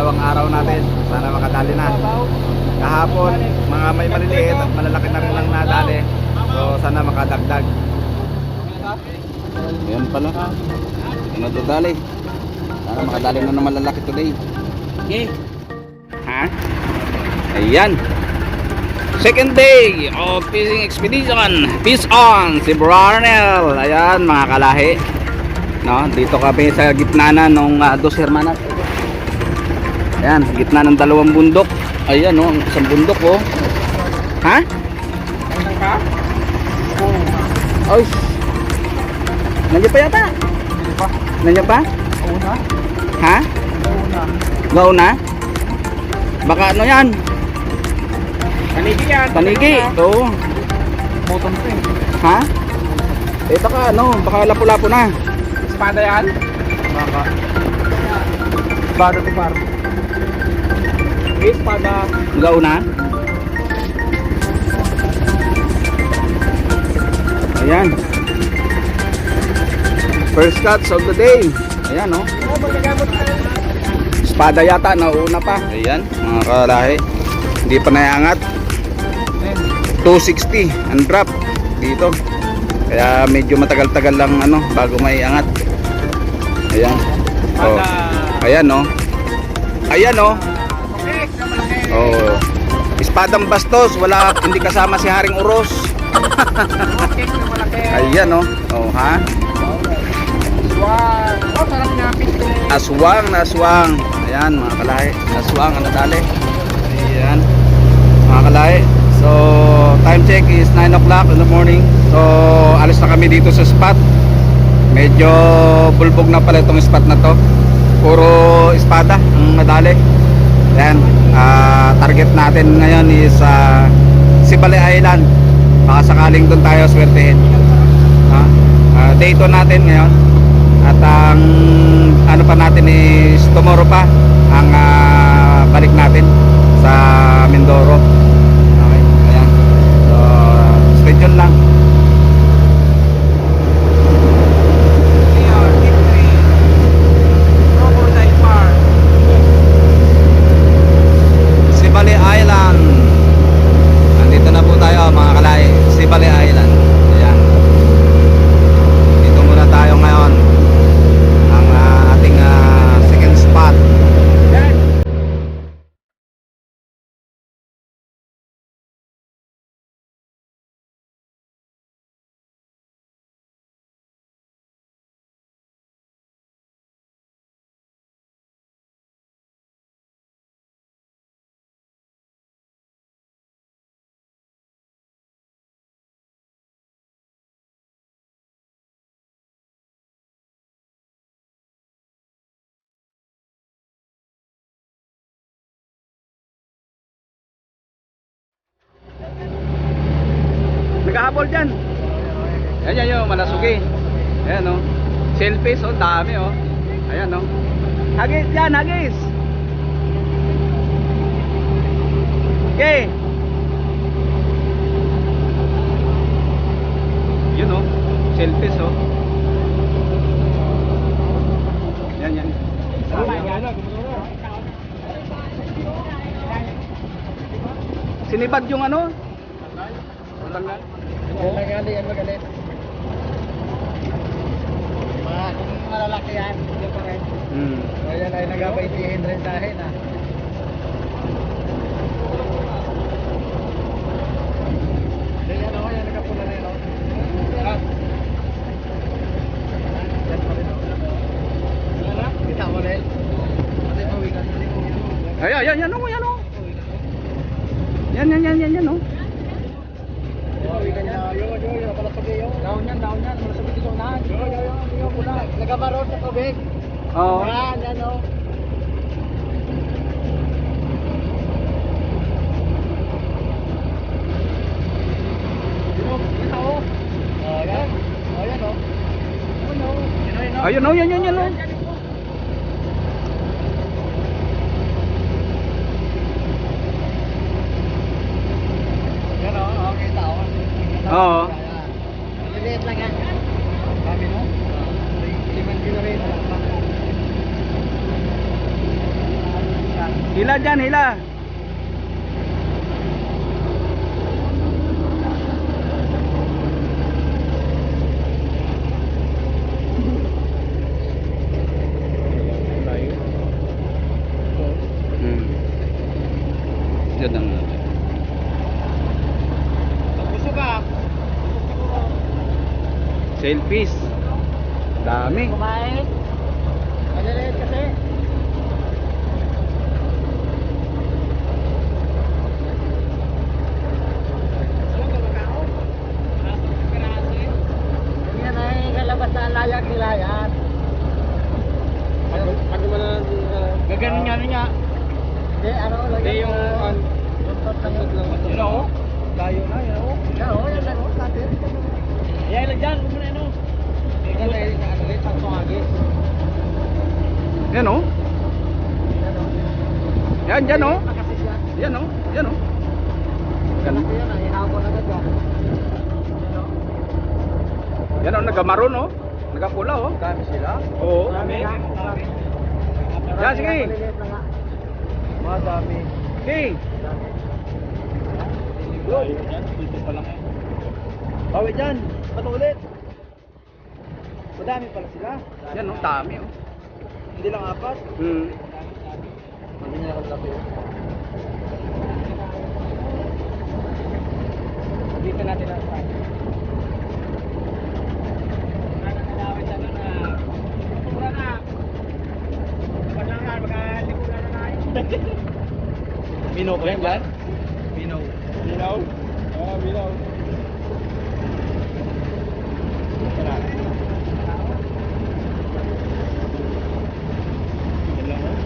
pangalawang araw natin. Sana makadali na. Kahapon, mga may maliliit at malalaki na rin lang nadali. So sana makadagdag. Ayan pala. Ano to dali? Sana makadali na ng malalaki today. Okay. Ha? Ayan. Second day of fishing expedition. Fish on si Brarnel. Ayan mga kalahi. No, dito kami sa gitna na nung Dos Hermanas. Ayan, gitna ng dalawang bundok. Ayan oh, isang bundok oh. Ha? Nandiyan ka? Ay. Nandiyan pa yata? Hindi pa. Nandiyan pa? Una? Ha? Una. Gauna? Baka ano yan? Panigi yan. Panigi. Oo. Bottom to eh. Ha? Eh baka ano, baka lapu-lapu na. Espada yan? Baka. Espada to par. Espada. Gauna? Ayan. First catch of the day. Ayan oh. Oh, magagamot tayo. Espada yata, nauna pa. Ayan, mga kalahi. Hindi pa naiangat. 260 ang drop dito. Kaya medyo matagal-tagal lang ano bago maiangat. Ayan. Oh. Ayan oh. Ayan oh. Okay, malaki. Oh. Espadang bastos, wala hindi kasama si Haring Uros. Okay, malaki. Ayan oh. Oh ha. Wow. Oh, sarap na pito. Aswang na aswang. Ayan mga kalahi. Aswang ang nadali. Ayan. Mga kalahi. So time check is 9 o'clock in the morning. So alis na kami dito sa spot. Medyo bulbog na pala itong spot na to. Puro espada ang nadali. Ayan. Target natin ngayon is Sibali Island. Baka sakaling doon tayo swertehin. Day 2 natin ngayon. At ang ano pa natin is tomorrow pa ang balik natin sa Mindoro. Okay, ayan. So, schedule lang. Sibali Island. Nandito na po tayo mga kalay. Sibali Island. Ayan. Dito muna tayo ngayon. Ang ating second spot. Naghahabol dyan. Ayan yung malasugi. Ayan o. Shellfish o, dami o. Ayan o. Hagis yan, hagis. Okay. Yun o. Shellfish o. Yan, yan. Sinibad yung ano? Tanggal. Magalit yan, magalit. Kung malalaki yan, hindi pa rin. Ayan ay nag-abaitiin rin dahil ah. Yan o, yan nagapula na yun o. Yan pa rin o. Kita mo rin. Kasi pawikan. Ayan, yan, yan o, yan o. Yan, yan, yan, yan, yan o. Daon yan, malasabit ito unahan. Yung pula, nagabaron sa tubig. Oo. Yan, yan o. Yan o. Yan. Yan o. Ayun o, yan, yan, yan o. Yan o, kita o. Oo. Liliit lang yan. Dami no? 5 kilo rin. Hila dyan, hila. Hmm. Diyan lang natin. Busog ka. Selfies. Dami. Kumain. Maliliit kasi. Yan ay kalabas na layak nila yan. Ano mo na gaganon nga niya. Hindi, ano lang yan. Yung buntot lang yun. Yun o. Layo na, yun o. Yan o, yan lang o. Yan lang dyan, huwag mo na yun o. Yan ay, ano rin, ang tungagis. Yan oh. Yan, dyan oh. Nakasis yan. Yan oh. Yan oh. Yan. Kasi yan, ihabol agad yan. Yan o. Yan oh, nagamaroon oh. Nagapula oh. Dami sila. Oo. Marami nga. Marami. Yan, sige. Maliliit na nga. Madami. Okay. Dito pa lang eh. Bawi dyan. Ano ulit? Madami pala sila. Yan oh, dami oh. Hindi lang apat. Hmm. Hindi nila kalaki. Dito natin ang time. Nananalawin na doon na mura na. Dapat lang nga, magkalikuran na na. Minaw ko yan dyan? Minaw. Minaw? Oo, minaw. Tara. Yan lang oh.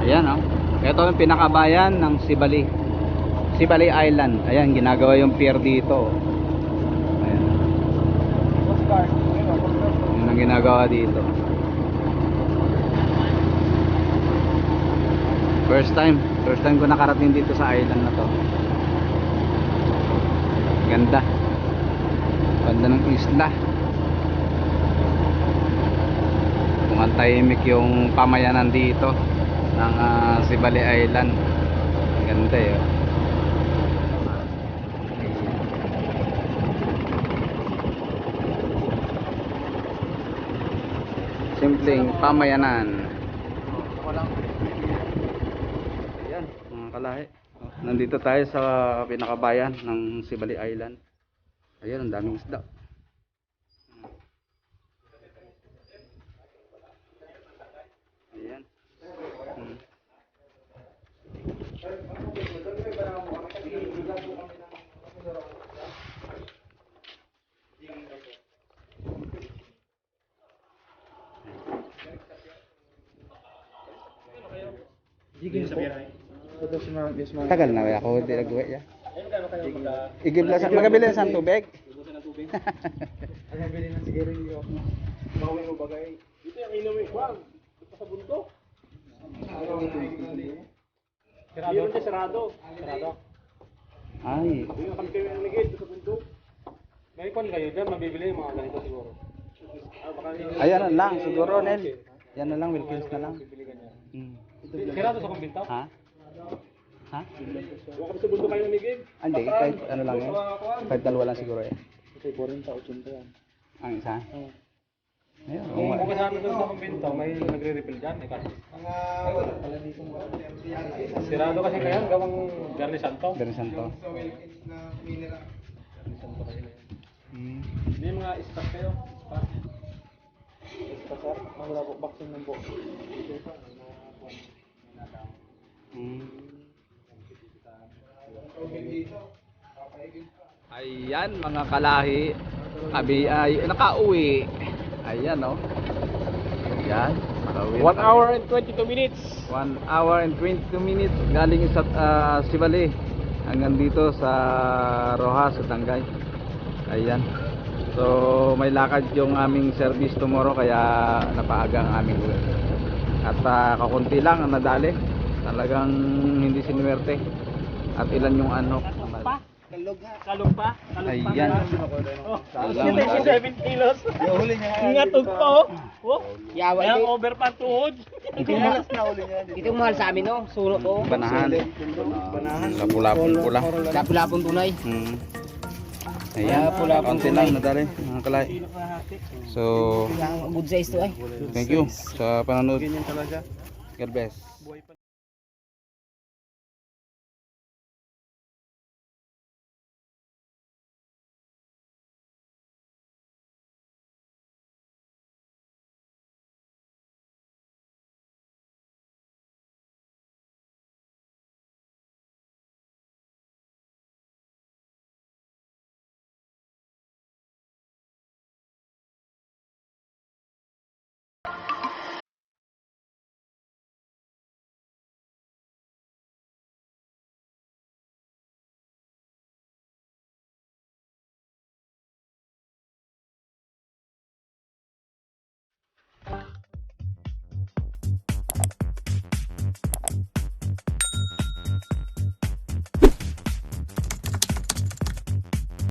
Ayan oh. Ito yung pinakabayan ng Sibali. Sibali Island. Ayan, ginagawa yung pier dito. Ayan. Yun ang ginagawa dito. First time ko nakarating dito sa island na to. Ganda. Ganda ng isla. Kung ang tahimik yung pamayanan dito ng Sibali Island. Ganda yun. Simpleng pamayanan. Ayan, mga kalahi. Nandito tayo sa pinakabayan ng Sibali Island. Ayan, ang daming isda. Ayan. Tagal na ba ako dinagawa ya. Igib lang sa magabili sa tubig. Ang nabili ng sigarilyo. Bawi mo bagay. Dito yung inuwi ko. Dito sa bundok. Sarado siya, sarado. Sarado. Ay, Yung kami kayo nagigit dito sa bundok. May kon kayo dyan, mabibili yung mga ganito siguro. ayan lang siguro Nel. Yan na lang, Wilkins na lang. Sirado sa kumbinto? Ha? Ha? Huwag kami sa bundok kayo namigig. Hindi, kahit ano lang yan. Kahit dalawa lang siguro yan. Kasi 40, 80 yan. Ang isa? Ayun. Kung kasama doon sa kumbinto, may nagre-refill dyan. Sirado kasi ngayon, gawang Garni Santo. Dari Santo. Santo kayo. Hindi mga stock kayo. Stock sir, wala po vaccine ng po. Ayan mga kalahi, kami ay nakauwi. Ayan oh. Ayan, nakauwi. 1 hour and 22 minutes. 1 hour and 22 minutes galing sa Sibali hanggang dito sa Rojas sa Tangay. Ayan. So may lakad yung aming service tomorrow kaya napaaga ang aming uwi. At kakunti lang ang nadali. Talagang hindi sinuwerte. At ilan yung ano? Kalog pa? Ayan. Oh, Salang 7 kilos. Ngatog pa oh. Oh. Yawa yung over pa tuhod. Ito yung mahal sa amin, no? Suno to. Banahan. Lapulapong pula. Lapon tunay. Ayan, konti lang nadali mga kalay. So, Good size to ay. thank you sa panonood. God bless.